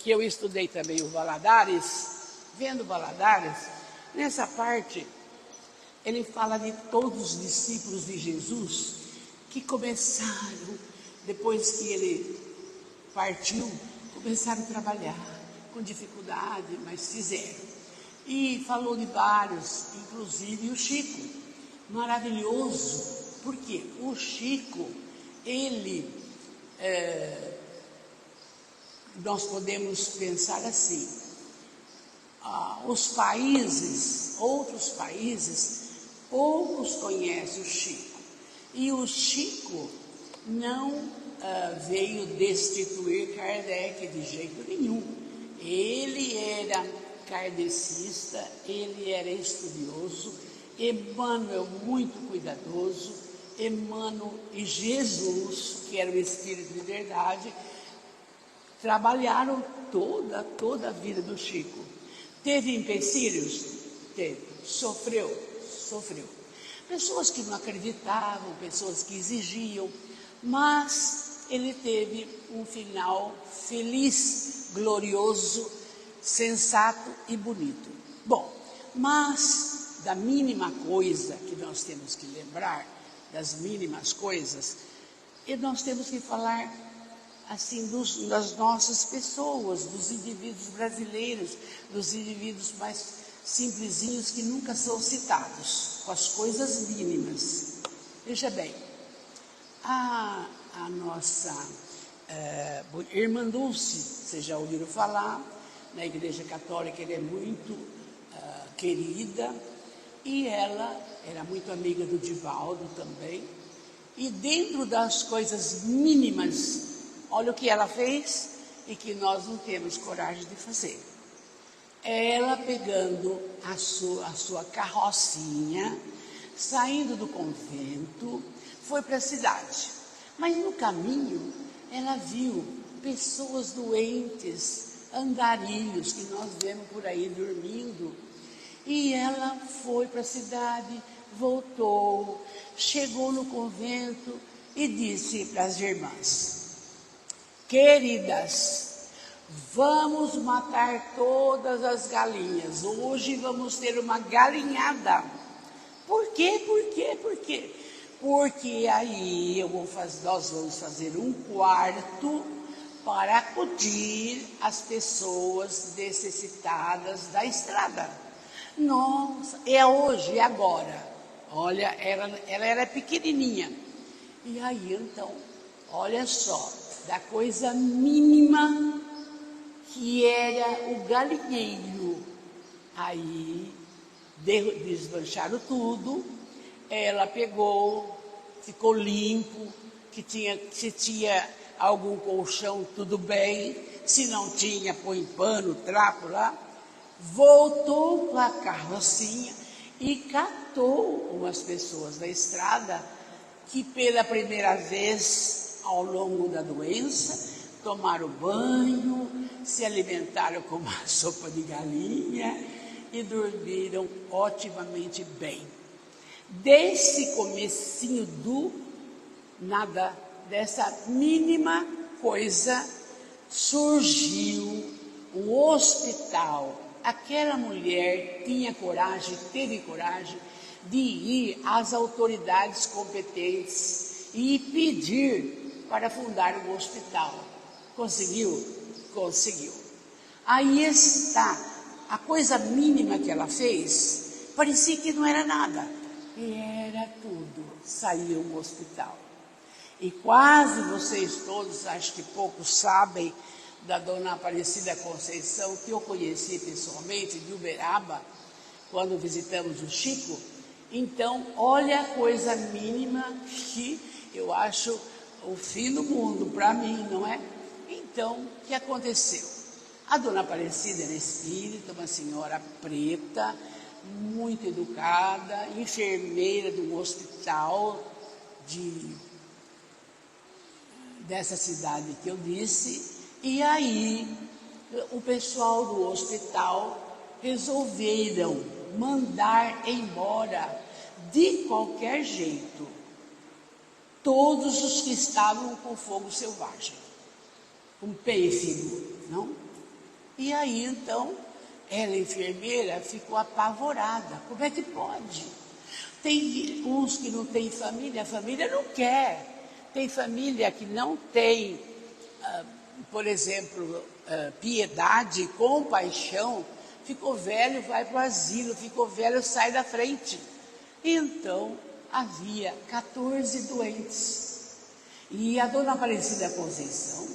que eu estudei também o Valadares, vendo Valadares, nessa parte ele fala de todos os discípulos de Jesus que começaram, depois que ele partiu, começaram a trabalhar com dificuldade, mas fizeram. E falou de vários, inclusive o Chico, maravilhoso, porque o Chico, ele, nós podemos pensar assim, os países, outros países, poucos conhecem o Chico. E o Chico não veio destituir Kardec de jeito nenhum. Ele era kardecista, ele era estudioso, Emmanuel muito cuidadoso, Emmanuel e Jesus, que era o Espírito de verdade, trabalharam toda a vida do Chico. Teve empecilhos? Teve. Sofreu? Sofreu. Pessoas que não acreditavam, pessoas que exigiam, mas ele teve um final feliz, glorioso, sensato e bonito. Bom, mas da mínima coisa que nós temos que lembrar, das mínimas coisas, e nós temos que falar assim das nossas pessoas, dos indivíduos brasileiros, dos indivíduos mais simplesinhos que nunca são citados, com as coisas mínimas. Veja bem, a nossa irmã Dulce, vocês já ouviram falar, na Igreja Católica ela é muito querida, e ela era muito amiga do Divaldo também, e dentro das coisas mínimas, olha o que ela fez e que nós não temos coragem de fazer. Ela pegando a sua carrocinha, saindo do convento, foi para a cidade. Mas no caminho, ela viu pessoas doentes, andarilhos, que nós vemos por aí dormindo. E ela foi para a cidade, voltou, chegou no convento e disse para as irmãs: queridas, vamos matar todas as galinhas. Hoje vamos ter uma galinhada. Por quê? Porque aí nós vamos fazer um quarto para acudir as pessoas necessitadas da estrada. Nossa, é hoje, é agora. Olha, ela era pequenininha. E aí, então, olha só, da coisa mínima que era o galinheiro. Aí desmancharam tudo, ela pegou, ficou limpo, se tinha algum colchão, tudo bem, se não tinha, põe pano, trapo lá, voltou com a carrocinha e catou umas pessoas da estrada que pela primeira vez ao longo da doença tomaram banho, se alimentaram com uma sopa de galinha e dormiram otimamente bem. Desse comecinho do nada, dessa mínima coisa, surgiu um hospital. Aquela mulher tinha coragem, teve coragem de ir às autoridades competentes e pedir para fundar um hospital. Conseguiu? Conseguiu. Aí está, a coisa mínima que ela fez, parecia que não era nada. E era tudo, saiu um hospital. E quase vocês todos, acho que poucos sabem, da dona Aparecida Conceição, que eu conheci pessoalmente, de Uberaba, quando visitamos o Chico. Então, olha a coisa mínima que eu acho o fim do mundo para mim, não é? Então, o que aconteceu? A dona Aparecida era espírita, uma senhora preta, muito educada, enfermeira de um hospital dessa cidade que eu disse. E aí, o pessoal do hospital resolveram mandar embora, de qualquer jeito, todos os que estavam com fogo selvagem, com pêssego, não? E aí, então, ela, enfermeira, ficou apavorada. Como é que pode? Tem uns que não têm família, a família não quer. Tem família que não tem, por exemplo, piedade, compaixão. Ficou velho, vai para o asilo, ficou velho, sai da frente. Então, havia 14 doentes. E a dona Aparecida Conceição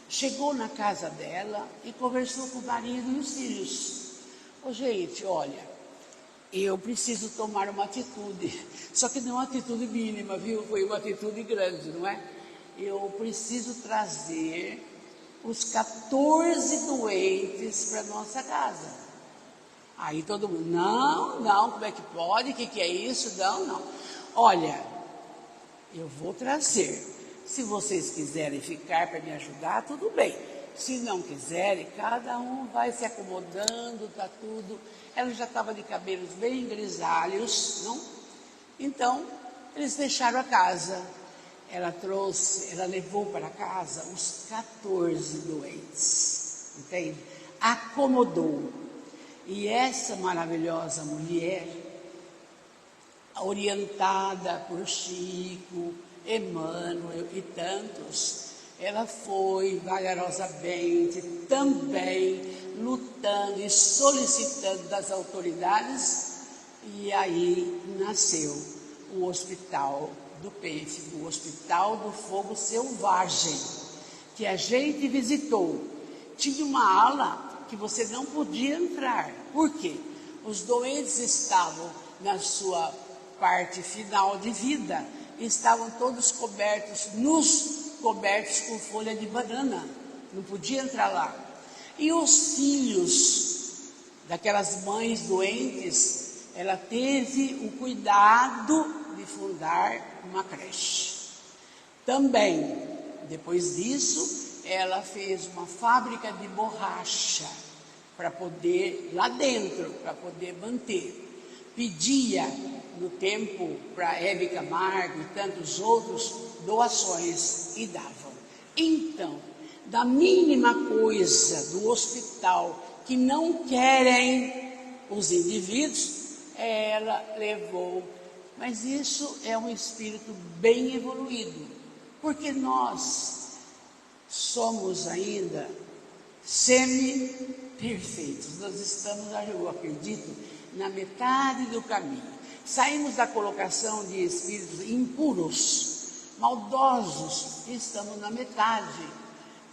chegou na casa dela e conversou com o marido e os filhos. Ô, gente, olha, eu preciso tomar uma atitude, só que não uma atitude mínima, viu? Foi uma atitude grande, não é? Eu preciso trazer os 14 doentes para nossa casa. Aí todo mundo, não, como é que pode? O que é isso? Não. Olha, eu vou trazer. Se vocês quiserem ficar para me ajudar, tudo bem. Se não quiserem, cada um vai se acomodando, tá tudo. Ela já estava de cabelos bem grisalhos, não? Então, eles deixaram a casa. Ela levou para casa os 14 doentes, entende? Acomodou. E essa maravilhosa mulher, orientada por Chico, Emmanuel e tantos, ela foi vagarosamente também lutando e solicitando das autoridades, e aí nasceu o Hospital do Peixe, o Hospital do Fogo Selvagem, que a gente visitou. Tinha uma ala que você não podia entrar. Por quê? Os doentes estavam na sua parte final de vida, estavam todos cobertos com folha de banana. Não podia entrar lá. E os filhos daquelas mães doentes, ela teve o cuidado de fundar uma creche. Também, depois disso, ela fez uma fábrica de borracha para poder, lá dentro, para poder manter. Pedia no tempo para Hebe Camargo e tantos outros doações e davam. Então, da mínima coisa do hospital que não querem os indivíduos, ela levou. Mas isso é um espírito bem evoluído, porque nós somos ainda semi-perfeitos. Nós estamos, eu acredito, na metade do caminho. Saímos da colocação de espíritos impuros, maldosos, e estamos na metade.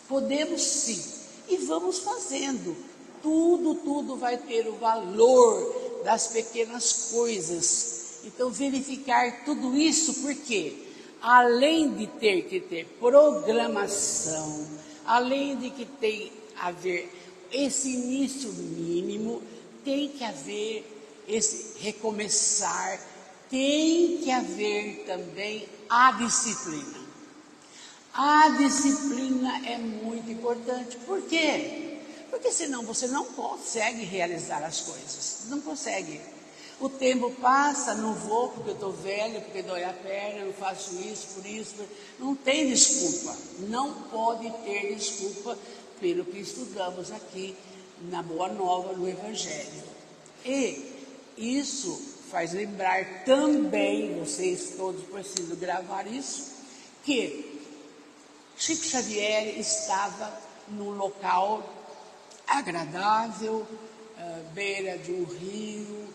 Podemos sim, e vamos fazendo. Tudo vai ter o valor das pequenas coisas. Então, verificar tudo isso, porque além de ter que ter programação, além de que tem a haver esse início mínimo, tem que haver esse recomeçar, tem que haver também a disciplina. A disciplina é muito importante. Por quê? Porque senão você não consegue realizar as coisas. Não consegue. O tempo passa, não vou porque eu estou velho, porque dói a perna, eu faço isso, por isso. Não tem desculpa. Não pode ter desculpa pelo que estudamos aqui na Boa Nova, no Evangelho. E isso faz lembrar também, vocês todos precisam gravar isso, que Chico Xavier estava num local agradável, beira de um rio,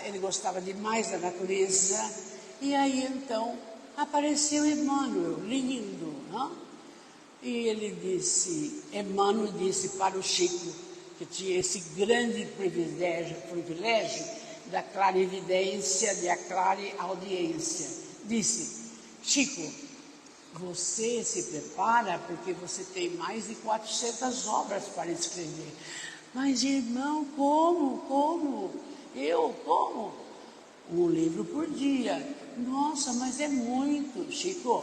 ele gostava demais da natureza, e aí então apareceu Emmanuel, lindo, não? E Emmanuel disse para o Chico, que tinha esse grande privilégio da clarividência, da clareaudiência, disse: Chico, você se prepara porque você tem mais de 400 obras para escrever. Mas, irmão, como? Como? Um livro por dia. Nossa, mas é muito, Chico.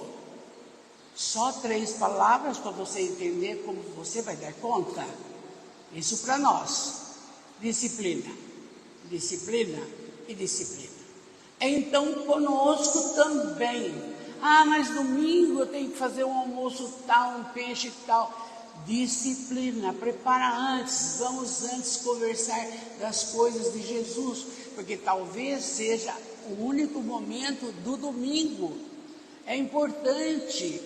Só 3 palavras para você entender como você vai dar conta. Isso para nós. Disciplina e disciplina. Então, conosco também. Ah, mas domingo eu tenho que fazer um almoço tal, um peixe tal. disciplina, prepara antes, vamos antes conversar das coisas de Jesus, porque talvez seja o único momento do domingo. É importante,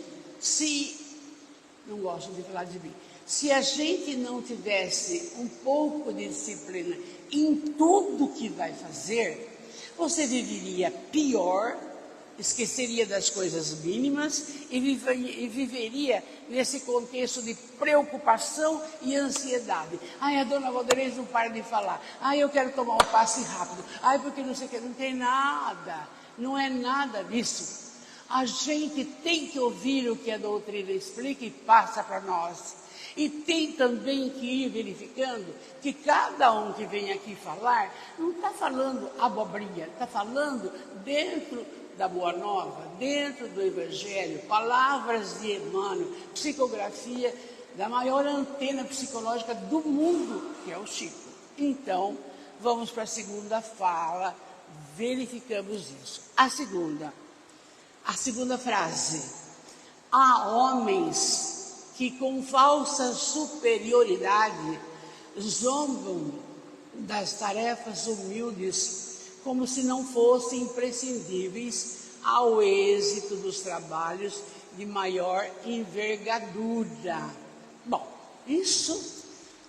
não gosto de falar de mim, se a gente não tivesse um pouco de disciplina em tudo que vai fazer, você viveria pior, esqueceria das coisas mínimas e viveria nesse contexto de preocupação e ansiedade. Ai, a dona Valderez não para de falar. Ai, eu quero tomar um passe rápido. Ai, porque não sei o que. Não tem nada. Não é nada disso. A gente tem que ouvir o que a doutrina explica e passa para nós. E tem também que ir verificando que cada um que vem aqui falar, não está falando abobrinha, está falando dentro da Boa Nova, dentro do Evangelho, palavras de Emmanuel, psicografia da maior antena psicológica do mundo, que é o Chico. Então, vamos para a segunda fala, verificamos isso. A segunda frase: há homens que com falsa superioridade zombam das tarefas humildes como se não fossem imprescindíveis ao êxito dos trabalhos de maior envergadura. Bom, isso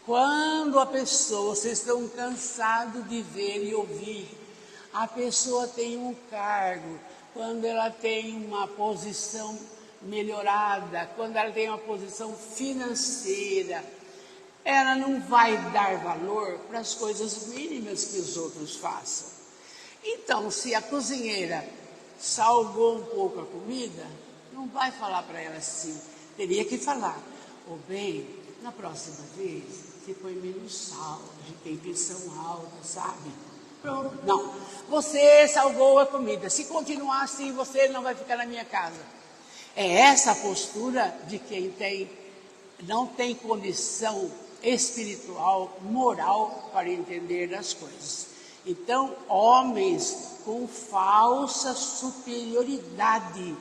quando a pessoa, vocês estão cansados de ver e ouvir, a pessoa tem um cargo, quando ela tem uma posição melhorada, quando ela tem uma posição financeira, ela não vai dar valor para as coisas mínimas que os outros façam. Então, se a cozinheira salgou um pouco a comida, não vai falar para ela assim, teria que falar: ô bem, na próxima vez, você põe menos sal, a gente tem tensão alta, sabe? Pronto. Não, você salgou a comida, se continuar assim, você não vai ficar na minha casa. É essa a postura de quem não tem condição espiritual, moral para entender as coisas. Então, homens com falsa superioridade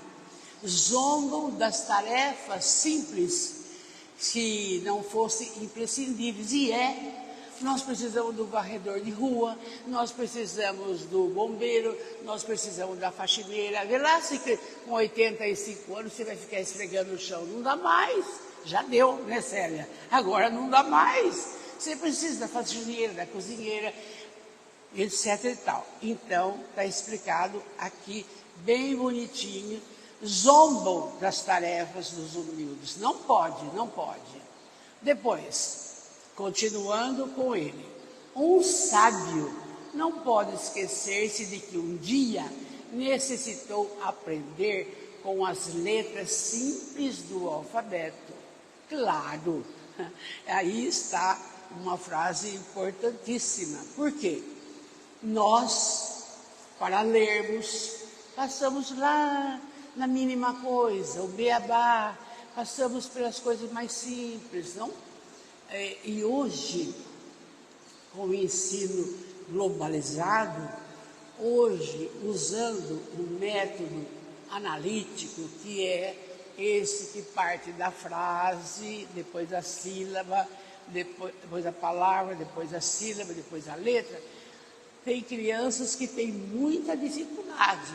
zombam das tarefas simples se não fossem imprescindíveis. Nós precisamos do varredor de rua, nós precisamos do bombeiro, nós precisamos da faxineira. Vê lá se com 85 anos você vai ficar esfregando o chão. Não dá mais. Já deu, né, Célia? Agora não dá mais. Você precisa da faxineira, da cozinheira, etc e tal. Então, está explicado aqui, bem bonitinho. Zombam das tarefas dos humildes. Não pode, não pode. Depois, continuando com ele, um sábio não pode esquecer-se de que um dia necessitou aprender com as letras simples do alfabeto. Claro, aí está uma frase importantíssima. Por quê? Nós, para lermos, passamos lá na mínima coisa, o beabá, passamos pelas coisas mais simples, não? E hoje, com o ensino globalizado, hoje, usando o método analítico, que é esse que parte da frase, depois a sílaba, depois a palavra, depois a sílaba, depois a letra, tem crianças que têm muita dificuldade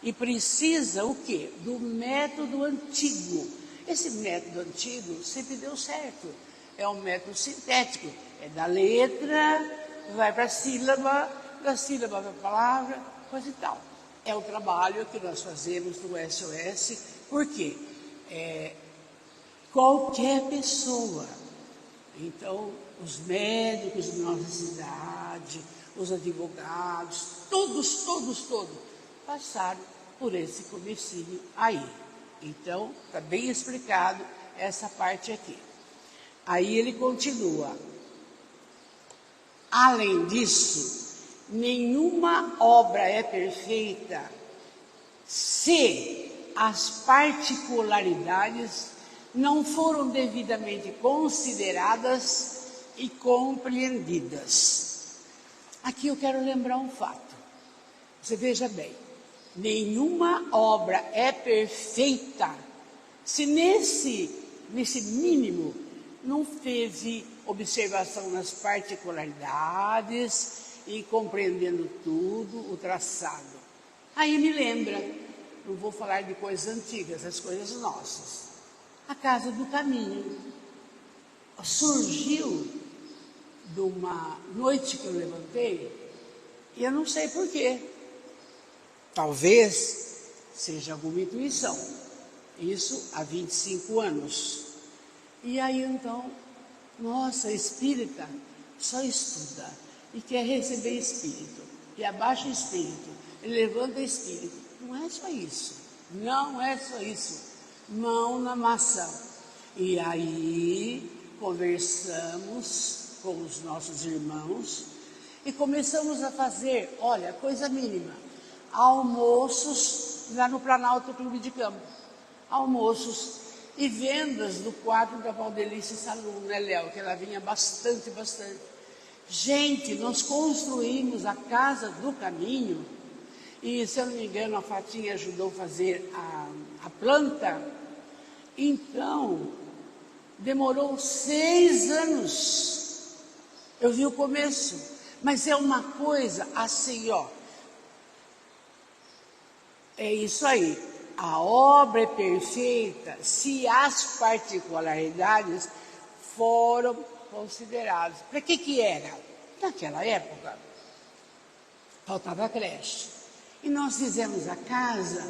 e precisa o quê? Do método antigo. Esse método antigo sempre deu certo. É um método sintético, é da letra, vai para a sílaba, da sílaba para a palavra, coisa e tal. É o trabalho que nós fazemos no SOS, porque qualquer pessoa, então os médicos da nossa cidade, os advogados, todos passaram por esse comecinho aí. Então, está bem explicado essa parte aqui. Aí ele continua: além disso, nenhuma obra é perfeita se as particularidades não foram devidamente consideradas e compreendidas. Aqui eu quero lembrar um fato. Você veja bem, nenhuma obra é perfeita se nesse mínimo não teve observação nas particularidades e compreendendo tudo, o traçado. Aí me lembra, não vou falar de coisas antigas, as coisas nossas. A Casa do Caminho surgiu de uma noite que eu levantei, e eu não sei porquê. Talvez seja alguma intuição. Isso há 25 anos. E aí então, nossa, espírita só estuda e quer receber espírito, e abaixa espírito, e levanta espírito. Não é só isso. Não é só isso. Mão na massa. E aí conversamos com os nossos irmãos e começamos a fazer, olha, coisa mínima, almoços lá no Planalto Clube de Campo. Almoços e vendas do quadro da Valdelice Salum, né, Léo? Que ela vinha bastante. Gente, nós construímos a Casa do Caminho e, se eu não me engano, a Fatinha ajudou a fazer a planta. Então, demorou 6 anos. Eu vi o começo, mas é uma coisa assim, ó. É isso aí. A obra é perfeita se as particularidades foram consideradas. Para que era? Naquela época, faltava creche. E nós fizemos a casa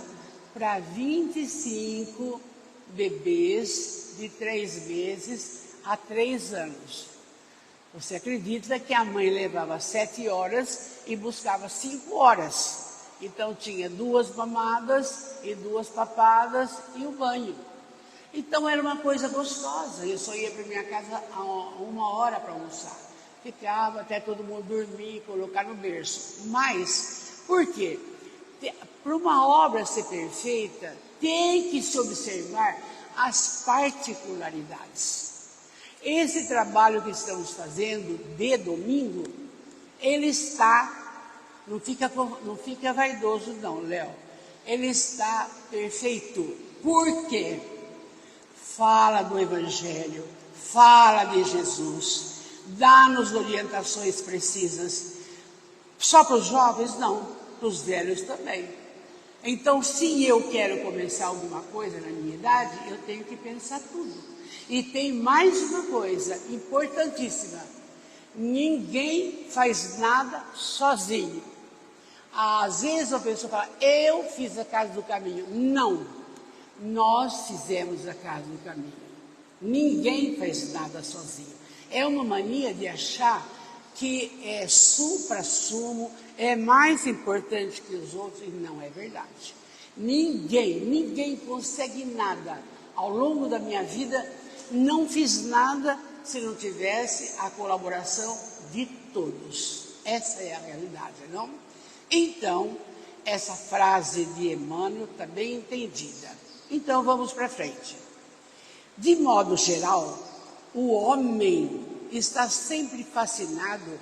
para 25 bebês de 3 meses a 3 anos. Você acredita que a mãe levava 7 horas e buscava 5 horas. Então tinha 2 mamadas e 2 papadas e o banho. Então era uma coisa gostosa. Eu só ia para minha casa a 1 hora para almoçar. Ficava até todo mundo dormir, colocar no berço. Mas, por quê? Para uma obra ser perfeita, tem que se observar as particularidades. Esse trabalho que estamos fazendo de domingo, ele está... Não fica vaidoso não, Léo. Ele está perfeito. Por quê? Fala do Evangelho, fala de Jesus, dá-nos orientações precisas. Só para os jovens? Não, para os velhos também. Então, se eu quero começar alguma coisa na minha idade, eu tenho que pensar tudo. E tem mais uma coisa importantíssima. Ninguém faz nada sozinho. Às vezes a pessoa fala, eu fiz a Casa do Caminho. Não, nós fizemos a Casa do Caminho. Ninguém faz nada sozinho. É uma mania de achar que é supra-sumo, é mais importante que os outros, e não é verdade. Ninguém consegue nada. Ao longo da minha vida, não fiz nada se não tivesse a colaboração de todos. Essa é a realidade, não? Então, essa frase de Emmanuel está bem entendida. Então, vamos para frente. De modo geral, o homem está sempre fascinado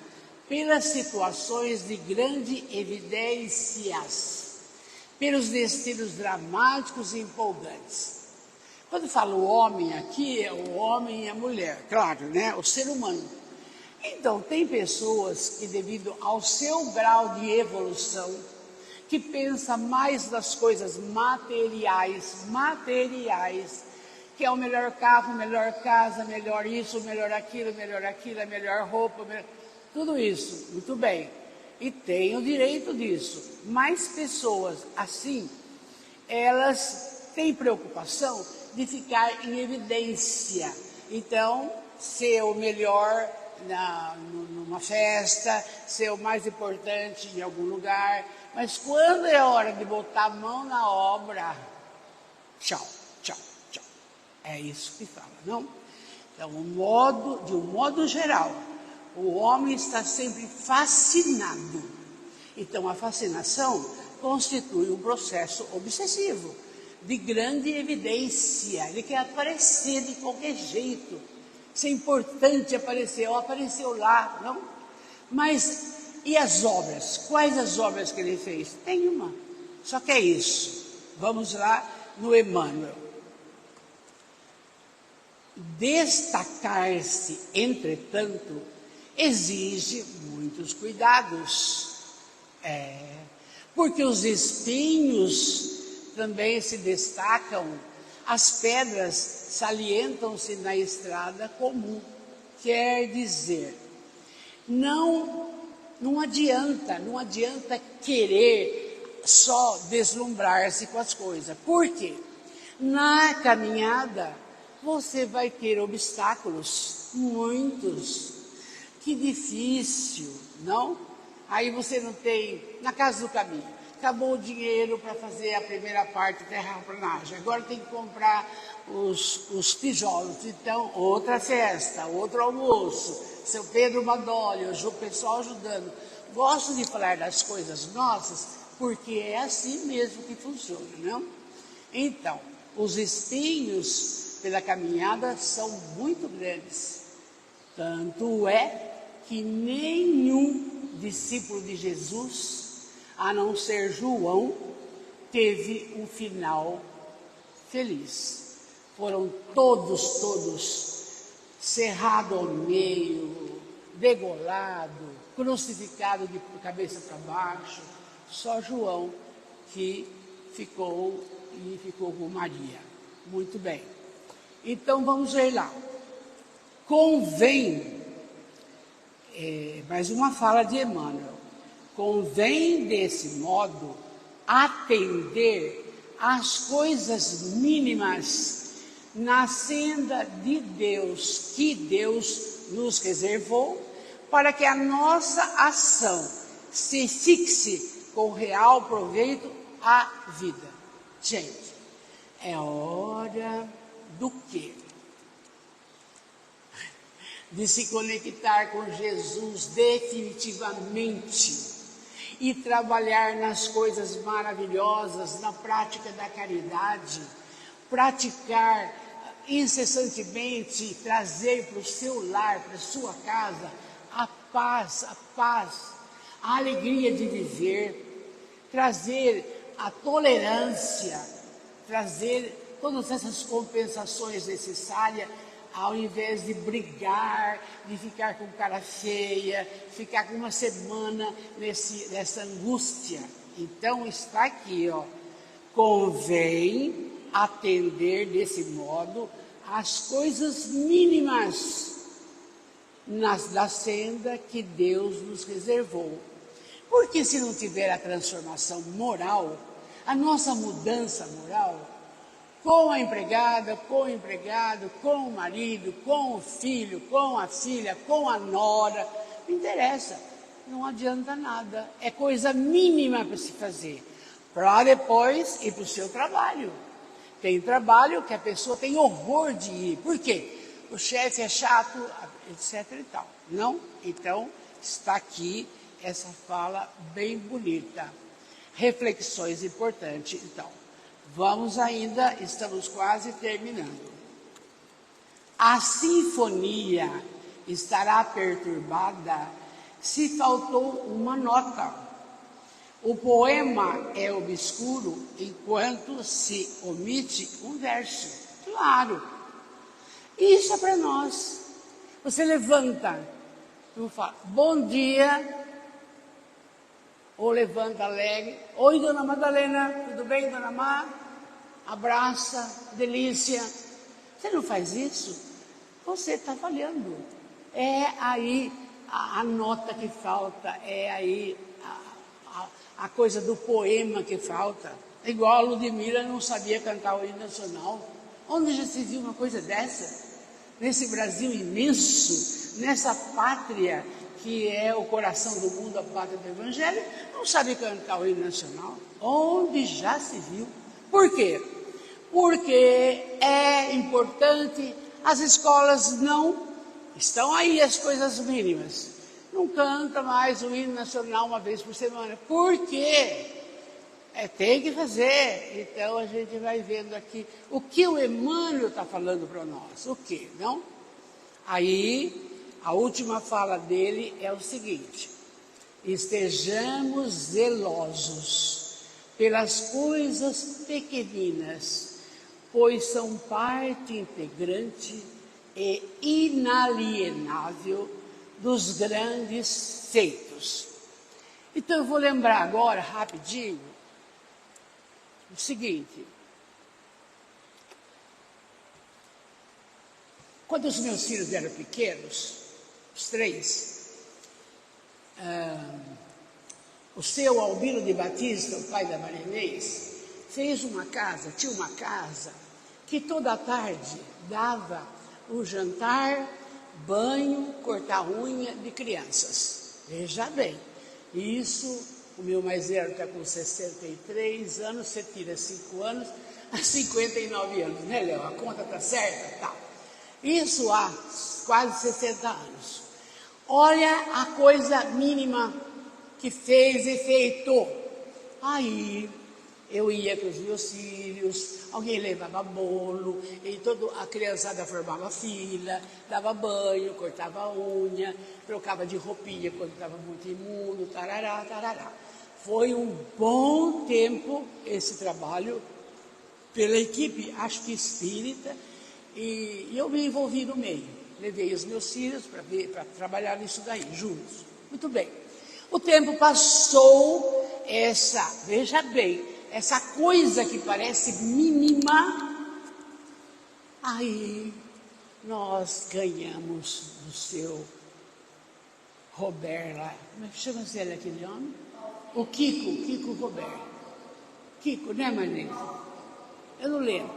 pelas situações de grande evidências, pelos destinos dramáticos e empolgantes. Quando falo homem aqui, é o homem e a mulher, claro, né? O ser humano. Então, tem pessoas que, devido ao seu grau de evolução, que pensa mais nas coisas materiais, que é o melhor carro, melhor casa, melhor isso, melhor aquilo, a melhor roupa, tudo isso, muito bem. E tem o direito disso. Mas pessoas assim, elas têm preocupação de ficar em evidência. Então, ser o melhor numa festa, ser o mais importante em algum lugar, mas quando é hora de botar a mão na obra, tchau. É isso que fala, não? Então, de um modo geral, o homem está sempre fascinado. Então, a fascinação constitui um processo obsessivo, de grande evidência. Ele quer aparecer de qualquer jeito. Isso é importante aparecer, ou apareceu lá, não? Mas, e as obras? Quais as obras que ele fez? Tem uma, só que é isso. Vamos lá no Emmanuel. Destacar-se, entretanto, exige muitos cuidados. Porque os espinhos também se destacam, as pedras salientam-se na estrada comum. Quer dizer, não adianta querer só deslumbrar-se com as coisas. Por quê? Na caminhada você vai ter obstáculos, muitos. Que difícil, não? Aí você não tem, na casa do caminho, acabou o dinheiro para fazer a primeira parte da terraplanagem, agora tem que comprar os tijolos, então outra festa, outro almoço, seu Pedro Badoli, o pessoal ajudando. Gosto de falar das coisas nossas, porque é assim mesmo que funciona, não? Então, os espinhos pela caminhada são muito grandes. Tanto é que nenhum discípulo de Jesus, a não ser João, teve um final feliz. Foram todos cerrados ao meio, degolado, crucificado de cabeça para baixo. Só João que ficou com Maria. Muito bem. Então vamos ver lá. Convém, mais uma fala de Emmanuel, convém desse modo atender às coisas mínimas na senda de Deus, que Deus nos reservou, para que a nossa ação se fixe com real proveito à vida. Gente, é hora do quê? De se conectar com Jesus definitivamente e trabalhar nas coisas maravilhosas, na prática da caridade, praticar incessantemente, trazer para o seu lar, para a sua casa, a paz, a alegria de viver, trazer a tolerância, trazer todas essas compensações necessárias, ao invés de brigar, de ficar com cara feia, ficar com uma semana nessa angústia. Então está aqui, convém atender desse modo as coisas mínimas da senda que Deus nos reservou. Porque se não tiver a transformação moral, a nossa mudança moral, com a empregada, com o empregado, com o marido, com o filho, com a filha, com a nora, não interessa, não adianta nada. É coisa mínima para se fazer, para depois ir para o seu trabalho. Tem trabalho que a pessoa tem horror de ir. Por quê? O chefe é chato, etc. e tal. Não? Então, está aqui essa fala bem bonita. Reflexões importantes, então. Vamos ainda, estamos quase terminando. A sinfonia estará perturbada se faltou uma nota. O poema é obscuro enquanto se omite um verso. Claro. Isso é para nós. Você levanta, tu fala, bom dia, ou levanta alegre. Oi, dona Madalena, tudo bem, dona Má? Abraça, delícia. Você não faz isso? Você está falhando. É aí a nota que falta, é aí a coisa do poema que falta. Igual a Ludmila não sabia cantar o hino nacional. Onde já se viu uma coisa dessa? Nesse Brasil imenso, nessa pátria que é o coração do mundo, a pátria do Evangelho, não sabe cantar o hino nacional. Onde já se viu? Por quê? Porque é importante, as escolas não estão aí as coisas mínimas. Não canta mais o hino nacional uma vez por semana. Por quê? Tem que fazer. Então a gente vai vendo aqui o que o Emmanuel está falando para nós. O que, não? Aí, a última fala dele é o seguinte: estejamos zelosos pelas coisas pequeninas, pois são parte integrante e inalienável dos grandes feitos. Então eu vou lembrar agora, rapidinho, o seguinte. Quando os meus filhos eram pequenos, os 3, o seu Albino de Batista, o pai da Maria Inês, tinha uma casa, que toda tarde dava o jantar, banho, cortar unha de crianças. Veja bem, isso, o meu mais velho está com 63 anos, você tira 5 anos, a 59 anos, né, Léo? A conta está certa? Tá. Isso há quase 60 anos. Olha a coisa mínima que fez efeito. Aí eu ia com os meus filhos, alguém levava bolo, e a criançada formava fila, dava banho, cortava a unha, trocava de roupinha quando estava muito imundo, tarará, tarará. Foi um bom tempo esse trabalho pela equipe, acho que espírita, e eu me envolvi no meio. Levei os meus filhos para trabalhar nisso daí, juntos. Muito bem. O tempo passou, veja bem, essa coisa que parece mínima, aí nós ganhamos do seu Robert lá. Como é que chama-se ele, aquele homem? O Kiko Robert. Kiko, né, Manês? Eu não lembro.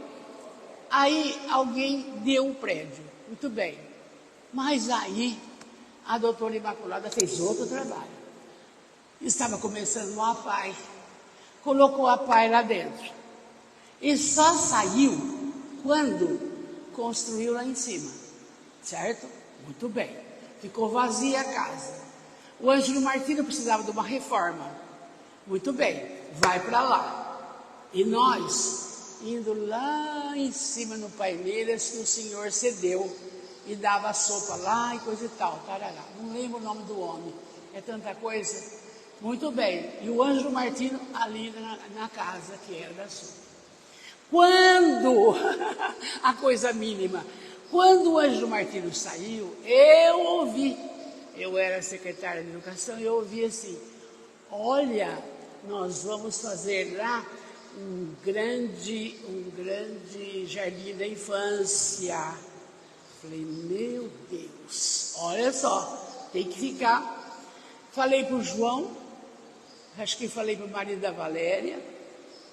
Aí alguém deu um prédio, muito bem. Mas aí a doutora Imaculada fez outro trabalho. Estava começando uma APAI, colocou a APAI lá dentro. E só saiu quando construiu lá em cima, certo? Muito bem. Ficou vazia a casa. O Ângelo Martino precisava de uma reforma. Muito bem, vai para lá. E nós, indo lá em cima no Paineiras, que o senhor cedeu e dava sopa lá e coisa e tal, tarará. Não lembro o nome do homem, é tanta coisa. Muito bem, e o Ângelo Martino ali na casa que era da sopa. Quando, a coisa mínima, quando o Ângelo Martino saiu, eu ouvi, eu era secretária de educação, e eu ouvi assim, olha, nós vamos fazer lá um grande jardim da infância. Falei, meu Deus, olha só, tem que ficar. Falei para o João, acho que falei para o marido da Valéria,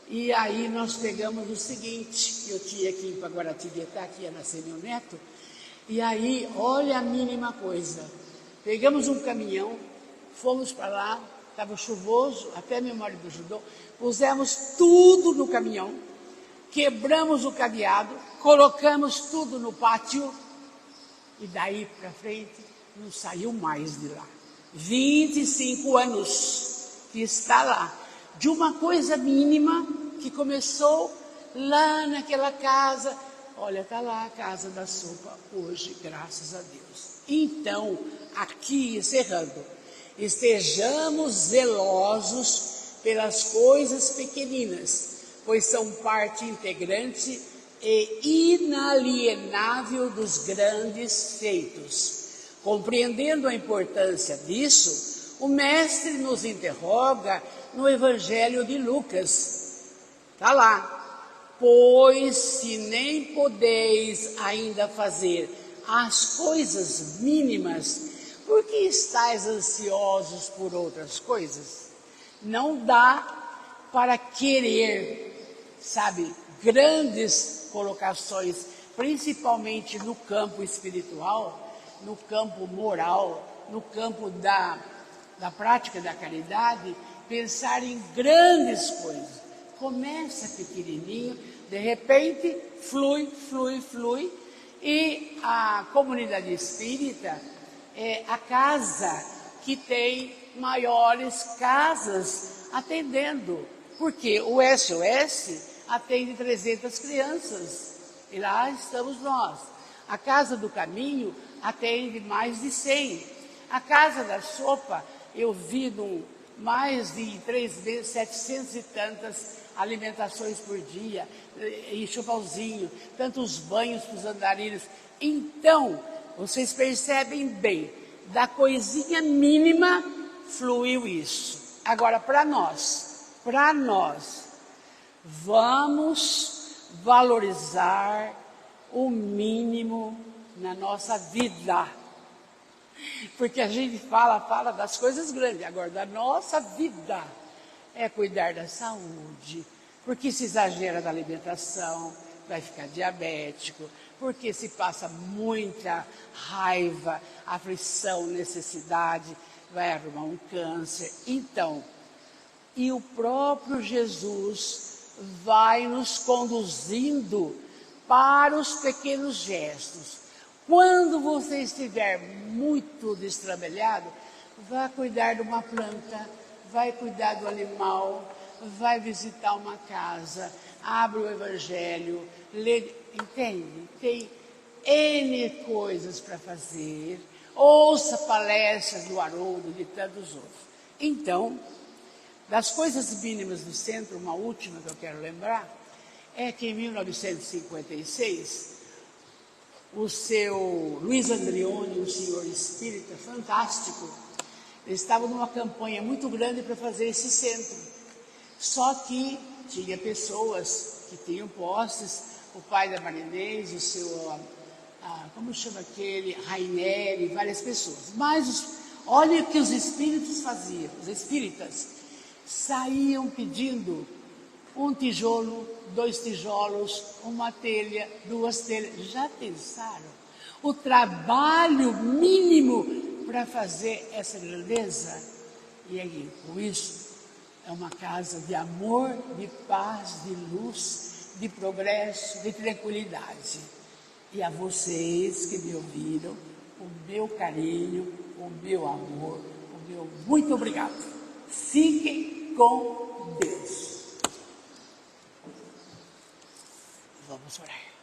e aí nós pegamos o seguinte, eu tinha que ir para Guaratinguetá, que ia nascer meu neto, e aí, olha a mínima coisa, pegamos um caminhão, fomos para lá, estava chuvoso, até meu marido ajudou, pusemos tudo no caminhão, quebramos o cadeado, colocamos tudo no pátio, e daí para frente não saiu mais de lá. 25 anos que está lá, de uma coisa mínima que começou lá naquela casa. Olha, está lá a casa da sopa hoje, graças a Deus. Então, aqui encerrando, estejamos zelosos pelas coisas pequeninas, pois são parte integrante e inalienável dos grandes feitos. Compreendendo a importância disso, o mestre nos interroga no Evangelho de Lucas. Está lá. Pois se nem podeis ainda fazer as coisas mínimas, por que estáis ansiosos por outras coisas? Não dá para querer, sabe, grandes colocações, principalmente no campo espiritual, no campo moral, no campo da prática da caridade, pensar em grandes coisas. Começa pequenininho, de repente flui, e a comunidade espírita é a casa que tem maiores casas atendendo, porque o SOS atende 300 crianças, e lá estamos nós. A Casa do Caminho atende mais de 100. A Casa da Sopa, eu vi mais de 3 vezes, 700 e tantas alimentações por dia, enxovalzinho, tantos banhos para os andarilhos. Então, vocês percebem bem, da coisinha mínima fluiu isso. Agora, para nós, vamos valorizar o mínimo na nossa vida. Porque a gente fala das coisas grandes, agora da nossa vida é cuidar da saúde. Porque se exagera da alimentação, vai ficar diabético. Porque se passa muita raiva, aflição, necessidade, vai arrumar um câncer. Então, e o próprio Jesus vai nos conduzindo para os pequenos gestos. Quando você estiver muito destrambelhado, vá cuidar de uma planta, vai cuidar do animal, vai visitar uma casa, abre o evangelho, lê, entende? Tem N coisas para fazer, ouça palestras do Haroldo, de tantos outros. Então, das coisas mínimas do centro, uma última que eu quero lembrar, é que em 1956, o seu Luiz Andreoni, um senhor espírita fantástico, ele estava numa campanha muito grande para fazer esse centro. Só que tinha pessoas que tinham posses, o pai da Marinês, o seu, como chama aquele, Raineri, várias pessoas. Mas olha o que os espíritos faziam, os espíritas saíam pedindo um tijolo, 2 tijolos, uma telha, 2 telhas. Já pensaram? O trabalho mínimo para fazer essa grandeza? E aí, com isso, é uma casa de amor, de paz, de luz, de progresso, de tranquilidade. E a vocês que me ouviram, o meu carinho, o meu amor, o meu muito obrigado. Fiquem com Deus. Vamos orar.